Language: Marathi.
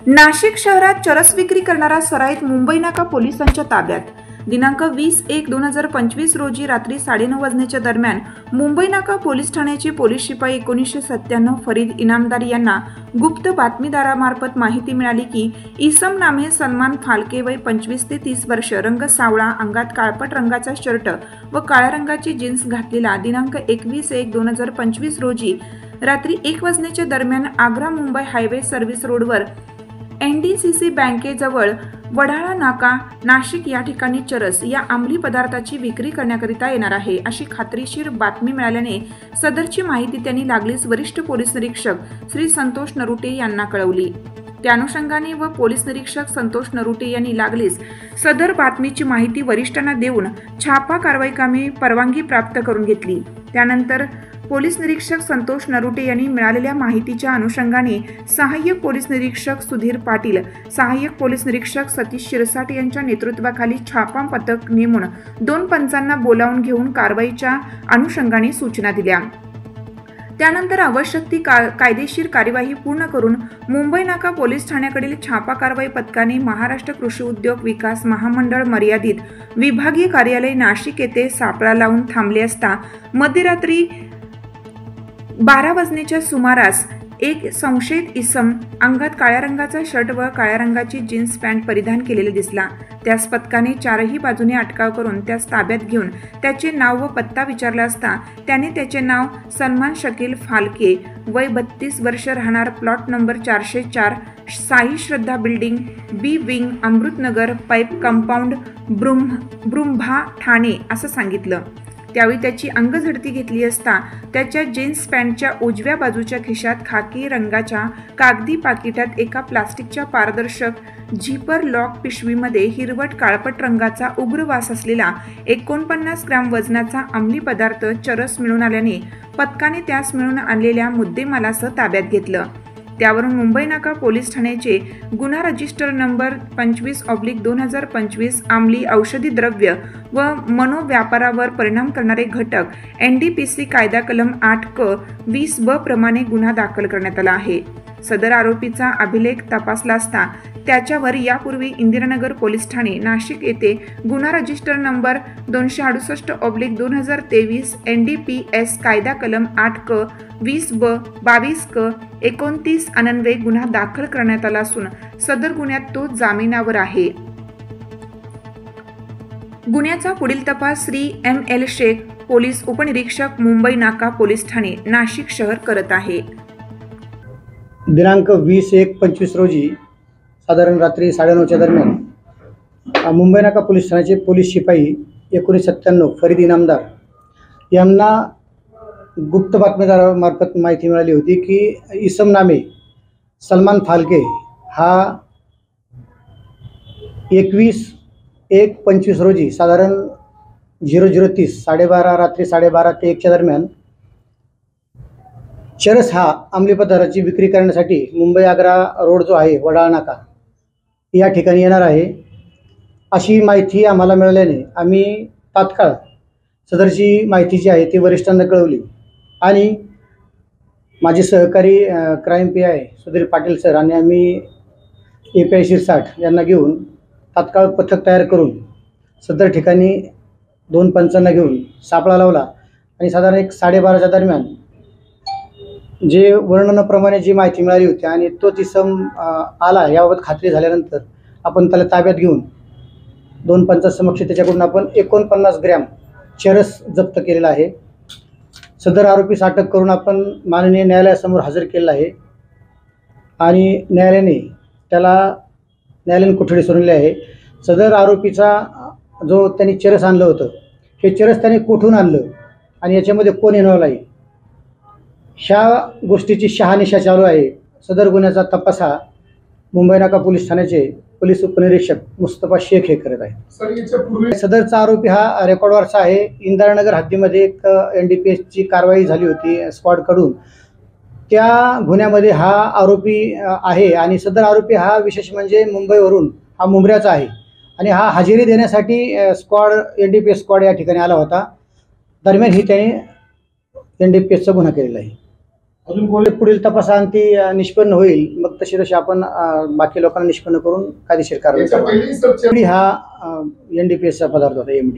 नाशिक शहरात चरस विक्री करणारा सराईत मुंबई नाका पोलिसांच्या ताब्यात। दिनांक 20/1/2025 रोजी रात्री 9:30 वाजण्याच्या दरम्यान मुंबई नाका पोलीस ठाण्याचे पोलीस शिपाई 1997 फरीद इनामदार यांना गुप्त बातमीदारामार्फत माहिती मिळाली की इसम नामे सलमान फालके वय 25 ते 30 वर्ष, रंग सावळा, अंगात काळपट रंगाचा शर्ट व काळ्या रंगाची जीन्स घातलेला दिनांक 21/1/2025 रोजी रात्री 1 वाजण्याच्या दरम्यान आग्रा मुंबई हायवे सर्व्हिस रोडवर NDCC बँकेजवळ वडाळा नाका नाशिक या ठिकाणी चरस या अंमली पदार्थाची विक्री करण्याकरिता येणार आहे अशी खात्रीशीर बातमी मिळाल्याने सदरची माहिती त्यांनी लागलीच वरिष्ठ पोलीस निरीक्षक श्री संतोष नरुटे यांना कळवली। त्या अनुषंगाने व पोलीस निरीक्षक संतोष नरुटे यांनी लागलीच सदर बातमीची माहिती वरिष्ठांना देऊन छापा कारवाई कामी परवानगी प्राप्त करून घेतली। त्यानंतर पोलीस निरीक्षक संतोष नरुटे यांनी मिळालेल्या माहितीच्या अनुषंगाने सहाय्यक पोलीस निरीक्षक सुधीर पाटील, सहाय्यक पोलीस निरीक्षक सतीश शिरसाट यांच्या नेतृत्वाखाली छापा पथक नेमून 2 पंचांना बोलावून घेऊन कारवाईच्या अनुषंगाने सूचना दिल्या। त्यानंतर आवश्यक ती कायदेशीर कार्यवाही पूर्ण करून मुंबई नाका पोलीस ठाण्याकडील छापा कारवाई पथकाने महाराष्ट्र कृषी उद्योग विकास महामंडळ मर्यादित विभागीय कार्यालय नाशिक येथे सापळा लावून थांबले असता मध्यरात्री 12 वाजण्याच्या सुमारास एक संशयित इसम अंगात काळ्या रंगाचा शर्ट व काळ्या रंगाची जीन्स पॅन्ट परिधान केलेले दिसला। त्यास पथकाने चारही बाजूने अटकाव करून त्यास ताब्यात घेऊन त्याचे नाव व पत्ता विचारला असता त्याने त्याचे नाव सलमान शकील फालके वय 32 वर्ष, राहणार plot number 404 Sai Shraddha building B wing Amrutnagar pipe compound ब्रुंभा ठाणे असं सांगितलं। त्यावेळी त्याची अंगझडती घेतली असता त्याच्या जीन्स पॅन्टच्या उजव्या बाजूच्या खिशात खाकी रंगाच्या कागदी पाकिटात एका प्लास्टिकच्या पारदर्शक झिपर लॉक पिशवीमध्ये हिरवट काळपट रंगाचा उग्र वास असलेला 49 ग्रॅम वजनाचा अंमली पदार्थ चरस मिळून आल्याने पथकाने त्यास मिळून आणलेल्या मुद्देमालासह ताब्यात घेतलं। त्यावरून मुंबई नाका पोलीस ठाण्याचे गुन्हा रजिस्टर नंबर 25/2025 अंमली औषधी द्रव्य व मनोव्यापारावर परिणाम करणारे घटक NDPC कायदा कलम 8 क 20 ब प्रमाणे गुन्हा दाखल करण्यात आला आहे। सदर आरोपीचा अभिलेख तपासला असता त्याच्यावर यापूर्वी इंदिरानगर पोलीस ठाणे नाशिक येथे गुन्हा रजिस्टर नंबर 268/2023 NDPS कायदा कलम 8 क 20 ब 22 क 29 अन्वये गुन्हा दाखल करण्यात आला असून सदर गुन्ह्यात तो जामिनावर आहे। गुन्ह्याचा पुढील तपास श्री ML शेख, पोलीस उपनिरीक्षक मुंबई नाका पोलीस ठाणे नाशिक शहर करत आहे। दिनांक 20/1/25 रोजी साधारण रात्री 9:30च्या दरम्यान मुंबई नाका पोलीस ठाण्याचे पोलीस शिपाई 1997 फरीद इनामदार यांना गुप्त बातमीदारामार्फत माहिती मिळाली होती की इसम नामे सलमान फालके हा 21/1/25 रोजी साधारण 00:30 12:30 रात्री 12:30 ते 1च्या दरम्यान चरस हा अंमली पदार्थाची विक्री करण्यासाठी मुंबई आग्रा रोड जो आहे वडाळा नाका या ठिकाणी येणार आहे अशी माहिती आम्हाला मिळाल्याने आम्ही तात्काळ सदरची माहिती जी आहे ती वरिष्ठांना कळवली आणि माझे सहकारी crime PI Sudhir Patil sir आणि आम्ही API शिरसाट यांना घेऊन तात्काळ पथक तयार करून सदर ठिकाणी 2 पंचांना घेऊन सापळा लावला आणि साधारण 12:30च्या दरम्यान जे वर्णनाप्रमाणे जी माहिती मिळाली होती आणि तो इसम आला याबाबत खात्री झाल्यानंतर आपण त्याला ताब्यात घेऊन 2 पंचांसमक्ष त्याच्याकडून आपण 49 ग्रॅम चरस जप्त केलेला आहे। सदर आरोपीस अटक करून आपण माननीय न्यायालयासमोर हजर केलेला आहे आणि न्यायालयीन कोठडी सोडलेली आहे। सदर आरोपीचा जो त्यांनी चरस आणलं होतं हे चरस त्याने कुठून आणलं आणि याच्यामध्ये कोण इन्व्हॉल्व आहे ह्या गोष्टीची शहानिशा चालू आहे। सदर गुन्ह्याचा तपास हा मुंबई नाका पोलीस ठाण्याचे पोलीस उपनिरीक्षक मुस्तफा शेख हे करत आहे। सदरचा आरोपी हा रेकॉर्डवरचा आहे। इंदिरानगर हद्दीमध्ये एक NDPSची कारवाई झाली होती स्क्वॉडकडून, त्या गुन्ह्यामध्ये हा आरोपी आहे आणि सदर आरोपी हा विशेष म्हणजे मुंबईवरून हा मुंबऱ्याचा आहे आणि हा हजेरी देण्यासाठी NDPS स्क्वॉड या ठिकाणी आला होता। दरम्यान ही त्याने NDPSचा गुन्हा केलेला आहे। अजून कोणी पुढील तपासांती निष्पन्न होईल, मग तशी आपण बाकी लोकांना निष्पन्न करून कायदेशीर कारवाई याच्या करू. पहिली चर्चा हा NDPS चा पदार्थ होता, MD.